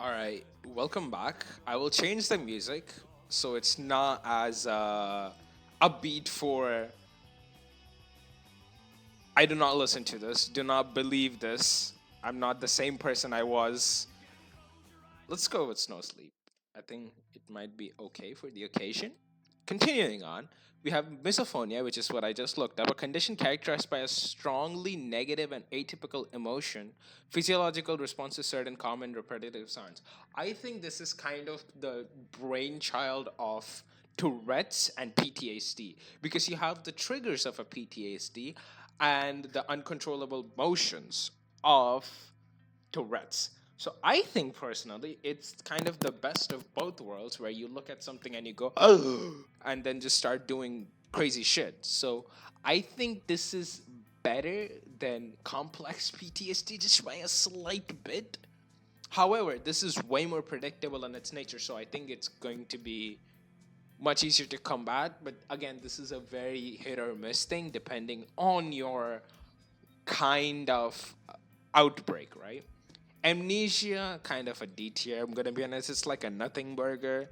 All right, welcome back. I will change the music so it's not as upbeat for. I do not listen to this. Do not believe this. I'm not the same person I was. Let's go with Snow Sleep. I think it might be okay for the occasion. Continuing on, we have misophonia, which is what I just looked up, a condition characterized by a strongly negative and atypical emotion, physiological response to certain common repetitive sounds. I think this is kind of the brainchild of Tourette's and PTSD because you have the triggers of a PTSD and the uncontrollable motions of Tourette's. So I think personally, it's kind of the best of both worlds, where you look at something and you go, oh, and then just start doing crazy shit. So I think this is better than complex PTSD just by a slight bit. However, this is way more predictable in its nature, so I think it's going to be much easier to combat. But again, this is a very hit or miss thing depending on your kind of outbreak, right? Amnesia, kind of a D tier. I'm gonna be honest, it's like a nothing burger.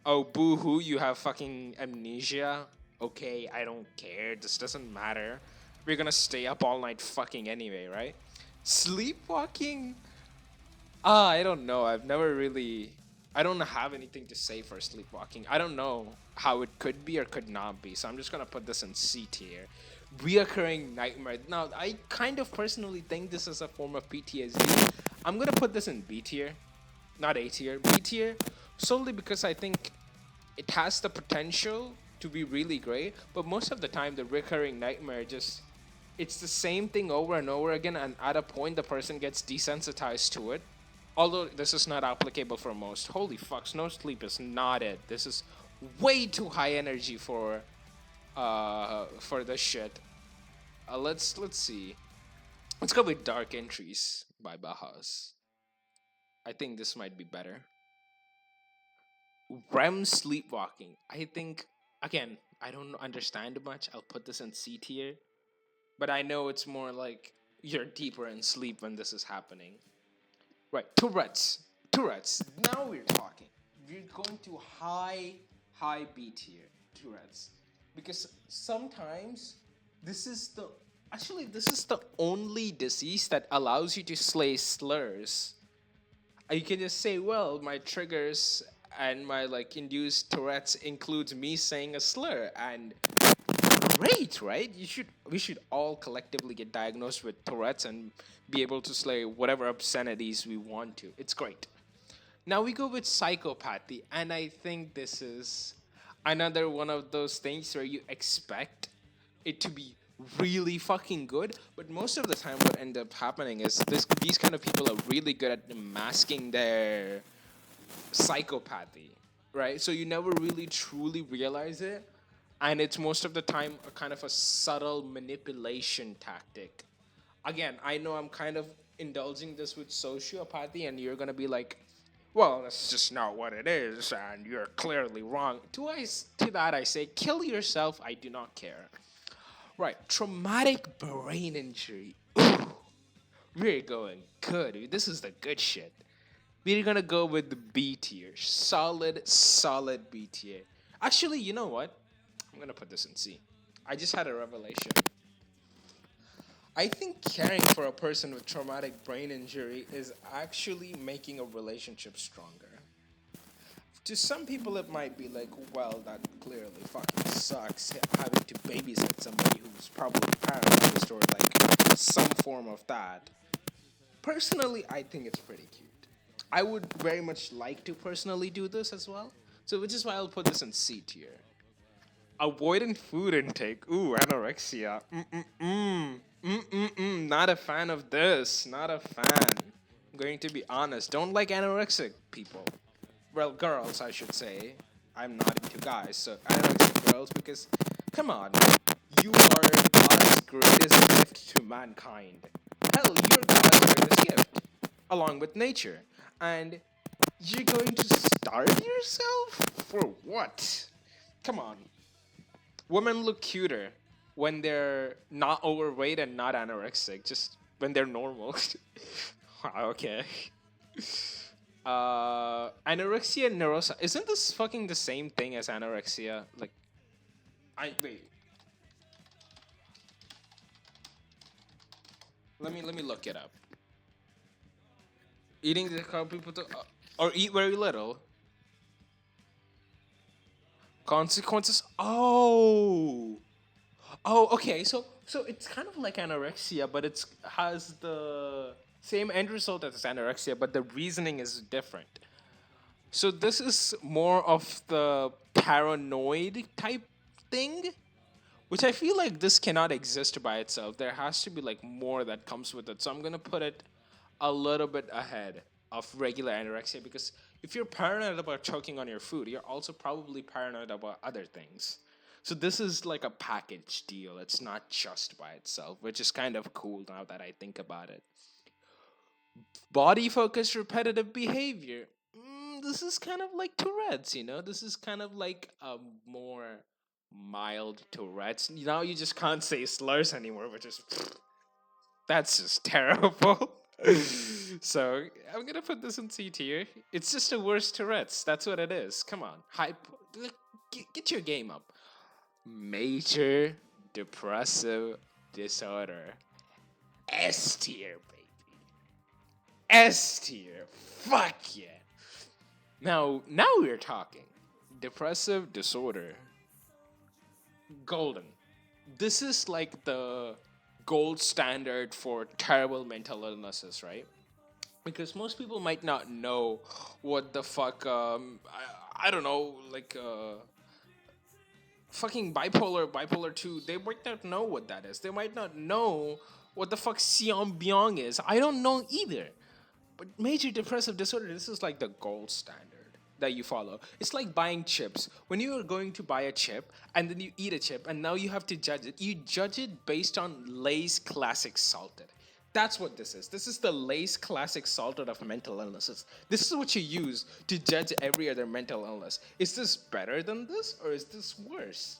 Oh, boo hoo, you have fucking amnesia. Okay, I don't care. This doesn't matter. We're gonna stay up all night fucking anyway, right? Sleepwalking? I don't know. I've never really. I don't have anything to say for sleepwalking. I don't know how it could be or could not be. So I'm just gonna put this in C tier. Reoccurring nightmare. Now, I kind of personally think this is a form of PTSD. I'm gonna put this in B tier, not A tier. B tier, solely because I think it has the potential to be really great. But most of the time, the recurring nightmare just it's the same thing over and over again, and at a point, the person gets desensitized to it. Although this is not applicable for most. Holy fuck, no sleep is not it. This is way too high energy for this shit. Let's see. Let's go with Dark Entries by Bauhaus. I think this might be better. REM sleepwalking. I think again, I don't understand much. I'll put this in C tier, but I know it's more like you're deeper in sleep when this is happening. Right, Tourette's. Tourette's. Now we're talking. We're going to high B tier Tourette's, because sometimes this is the this is the only disease that allows you to slay slurs. You can just say, well, my triggers and my like induced Tourette's includes me saying a slur, and great, right? We should all collectively get diagnosed with Tourette's and be able to slay whatever obscenities we want to. It's great. Now we go with psychopathy, and I think this is another one of those things where you expect it to be really fucking good, but most of the time what ends up happening is these kind of people are really good at masking their psychopathy, right? So you never really truly realize it, and it's most of the time a kind of a subtle manipulation tactic. Again, I know I'm kind of indulging this with sociopathy, and you're gonna be like, well, that's just not what it is, and you're clearly wrong. To that I say, kill yourself. I do not care. Right, traumatic brain injury. Ooh, we're going good, dude. This is the good shit. We're gonna go with the B tier. Solid B tier. Actually, you know what? I'm gonna put this in C. I just had a revelation. I think caring for a person with traumatic brain injury is actually making a relationship stronger. To some people, it might be like, well, that clearly fucking sucks having to babysit somebody who's probably paralyzed or like some form of that. Personally, I think it's pretty cute. I would very much like to personally do this as well. So, which is why I'll put this in C tier. Avoidant food intake. Ooh, anorexia. Mm-mm-mm. Mm-mm-mm. Not a fan of this. Not a fan. I'm going to be honest. Don't like anorexic people. Well, girls, I should say. I'm not into guys, so anorexic girls, because, come on. You are God's greatest gift to mankind. Hell, you're God's greatest gift, along with nature. And you're going to starve yourself? For what? Come on. Women look cuter when they're not overweight and not anorexic, just when they're normal. Okay. Anorexia nervosa. Isn't this fucking the same thing as anorexia? Like, I wait. Let me look it up. Eating the car people to, or eat very little. Consequences. Oh, okay. So it's kind of like anorexia, but it's has the same end result as anorexia, but the reasoning is different. So this is more of the paranoid type thing, which I feel like this cannot exist by itself. There has to be like more that comes with it. So I'm gonna put it a little bit ahead of regular anorexia because if you're paranoid about choking on your food, you're also probably paranoid about other things. So this is like a package deal. It's not just by itself, which is kind of cool now that I think about it. Body focused repetitive behavior. This is kind of like Tourette's, you know? This is kind of like a more mild Tourette's. Now you just can't say slurs anymore, which is that's just terrible. So I'm gonna put this in C tier. It's just a worse Tourette's. That's what it is. Come on, get your game up. Major depressive disorder. S tier, baby. S tier. Fuck yeah. Now we're talking. Depressive disorder. Golden. This is like the gold standard for terrible mental illnesses, right? Because most people might not know what the fuck I don't know, like fucking bipolar 2, they might not know what that is. They might not know what the fuck Xion Byung is. I don't know either. But major depressive disorder, this is like the gold standard that you follow. It's like buying chips. When you are going to buy a chip and then you eat a chip and now you have to judge it, you judge it based on Lay's Classic Salted. That's what this is. This is the Lay's Classic Salted of mental illnesses. This is what you use to judge every other mental illness. Is this better than this or is this worse?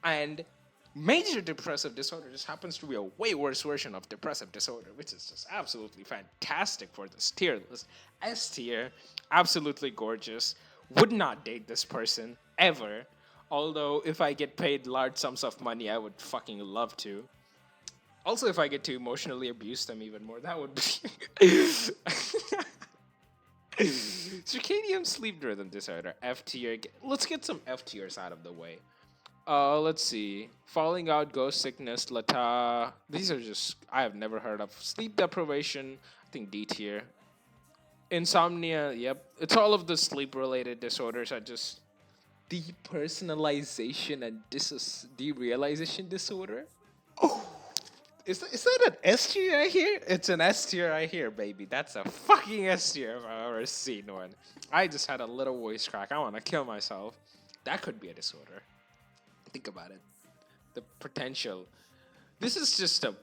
And major depressive disorder just happens to be a way worse version of depressive disorder, which is just absolutely fantastic for this tier list. S tier, absolutely gorgeous. Would not date this person ever. Although, if I get paid large sums of money, I would fucking love to. Also, if I get to emotionally abuse them even more, that would be. Circadian sleep rhythm disorder, F tier. Let's get some F tiers out of the way. Let's see. Falling out, ghost sickness, lata. These are just I have never heard of. Sleep deprivation, I think D tier. Insomnia, yep. It's all of the sleep related disorders are just depersonalization and derealization disorder. Oh, is that an S tier I hear? It's an S tier I hear, baby. That's a fucking S tier if I've ever seen one. I just had a little voice crack. I want to kill myself. That could be a disorder. Think about it. The potential. This is just a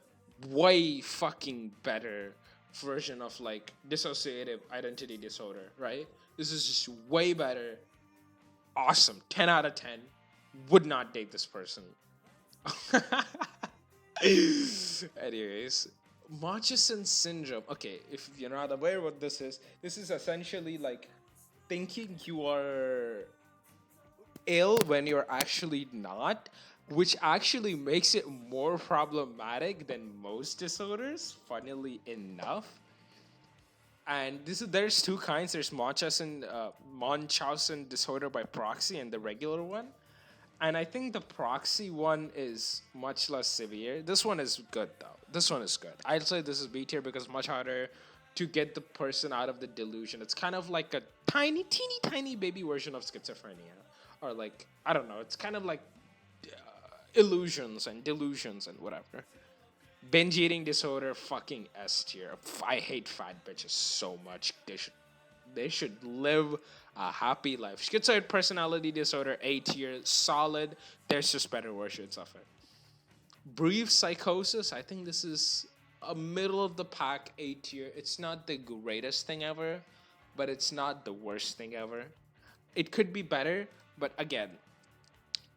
way fucking better version of like dissociative identity disorder, right? This is just way better. Awesome. 10 out of 10. Would not date this person. Anyways, Murchison syndrome. Okay, if you're not aware what this is essentially like thinking you are ill when you're actually not, which actually makes it more problematic than most disorders, funnily enough. And there's two kinds. There's Munchausen disorder by proxy and the regular one. And I think the proxy one is much less severe. This one is good though. This one is good. I'd say this is B tier because it's much harder to get the person out of the delusion. It's kind of like a tiny, teeny, tiny baby version of schizophrenia. Or like, I don't know, it's kind of like illusions and delusions and whatever. Binge eating disorder, fucking S tier. I hate fat bitches so much. They should live a happy life. Schizoid personality disorder, A tier, solid. There's just better versions of it. Brief psychosis, I think this is a middle of the pack A tier. It's not the greatest thing ever, but it's not the worst thing ever. It could be better, but again,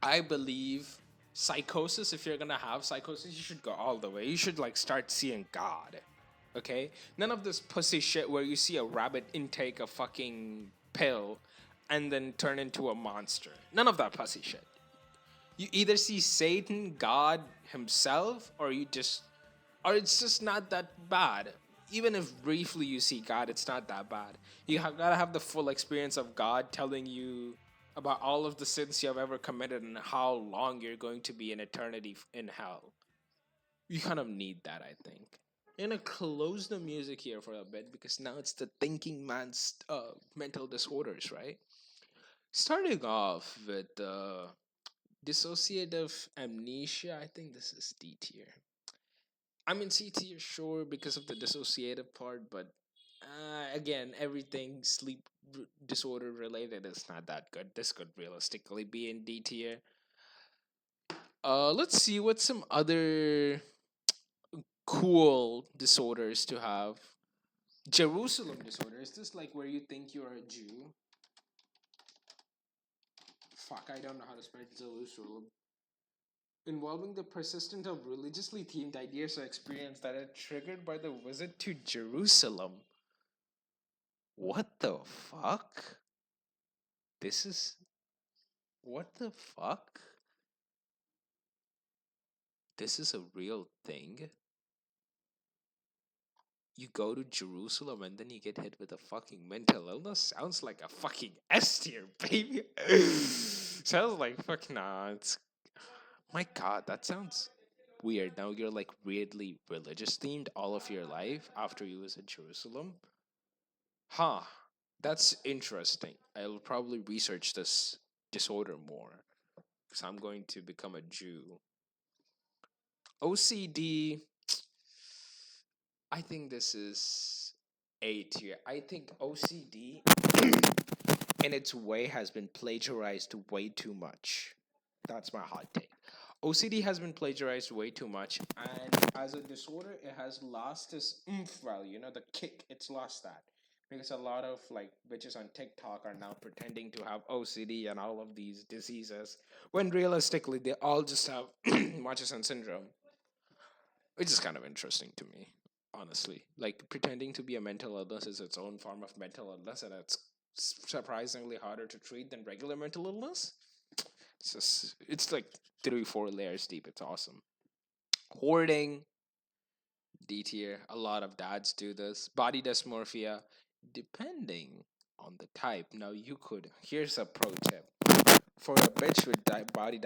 I believe psychosis, if you're gonna have psychosis, you should go all the way. You should like start seeing God. Okay? None of this pussy shit where you see a rabbit intake a fucking pill and then turn into a monster. None of that pussy shit. You either see Satan, God himself, or it's just not that bad. Even if briefly you see God, it's not that bad. Gotta have the full experience of God telling you about all of the sins you have ever committed and how long you're going to be in eternity in hell. You kind of need that, I think. I'm gonna close the music here for a bit because now it's the thinking man's mental disorders, right? Starting off with dissociative amnesia, I think this is D tier. I'm in C tier, sure, because of the dissociative part, but again, everything disorder related is not that good. This could realistically be in D tier. Let's see what some other cool disorders to have. Jerusalem disorder. Is this like where you think you're a Jew? Fuck, I don't know how to spell Jerusalem. Involving the persistence of religiously themed ideas or experience that are triggered by the visit to Jerusalem. What the fuck? This is. What the fuck? This is a real thing? You go to Jerusalem and then you get hit with a fucking mental illness? Sounds like a fucking S tier, baby. Sounds like fucking. Nah, it's. My god, that sounds weird. Now you're like weirdly religious themed all of your life after you was in Jerusalem. Huh. That's interesting. I'll probably research this disorder more because I'm going to become a Jew. OCD, I think this is A tier. I think OCD in its way has been plagiarized way too much. That's my hot take. OCD has been plagiarized way too much, and as a disorder, it has lost its oomph value. You know, the kick, it's lost that. Because a lot of like bitches on TikTok are now pretending to have OCD and all of these diseases, when realistically they all just have Murchison syndrome, which is kind of interesting to me, honestly. Like pretending to be a mental illness is its own form of mental illness, and it's surprisingly harder to treat than regular mental illness. It's like 3 4 layers deep. It's awesome. Hoarding, D tier. A lot of dads do this. Body dysmorphia, depending on the type. Now you could. Here's a pro tip for a bitch with body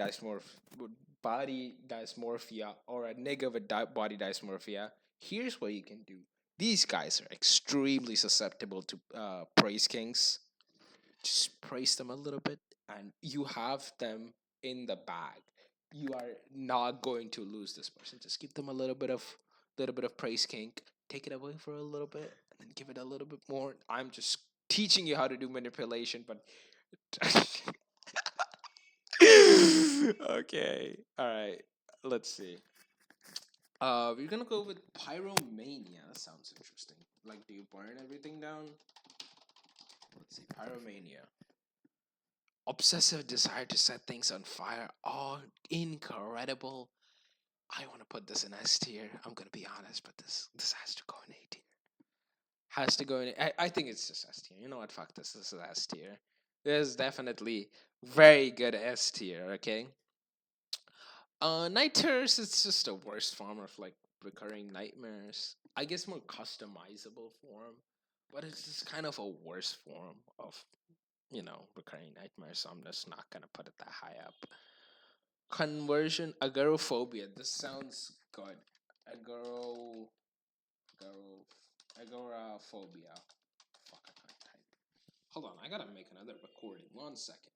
dysmorphia or a nigga with body dysmorphia. Here's what you can do. These guys are extremely susceptible to praise kings. Just praise them a little bit and you have them in the bag. You are not going to lose this person. Just give them a little bit of praise kink, take it away for a little bit and then give it a little bit more. I'm just teaching you how to do manipulation, but okay, all right, let's see. We're gonna go with pyromania. That sounds interesting. Like, do you burn everything down? Let's see, pyromania. Obsessive desire to set things on fire. Oh, incredible. I want to put this in S tier. I'm gonna be honest, but this has to go in A tier. Has to go in. I think it's just S tier. You know what? Fuck this. This is S tier. This is definitely very good S tier. Okay. Night terrors. It's just a worst form of like recurring nightmares. I guess more customizable form, but it's just kind of a worse form of recurring nightmares. So I'm just not gonna put it that high up. Conversion agoraphobia. This sounds good. Agoro, agoro, agoraphobia. Fuck, I can't type. Hold on, I gotta make another recording. 1 second.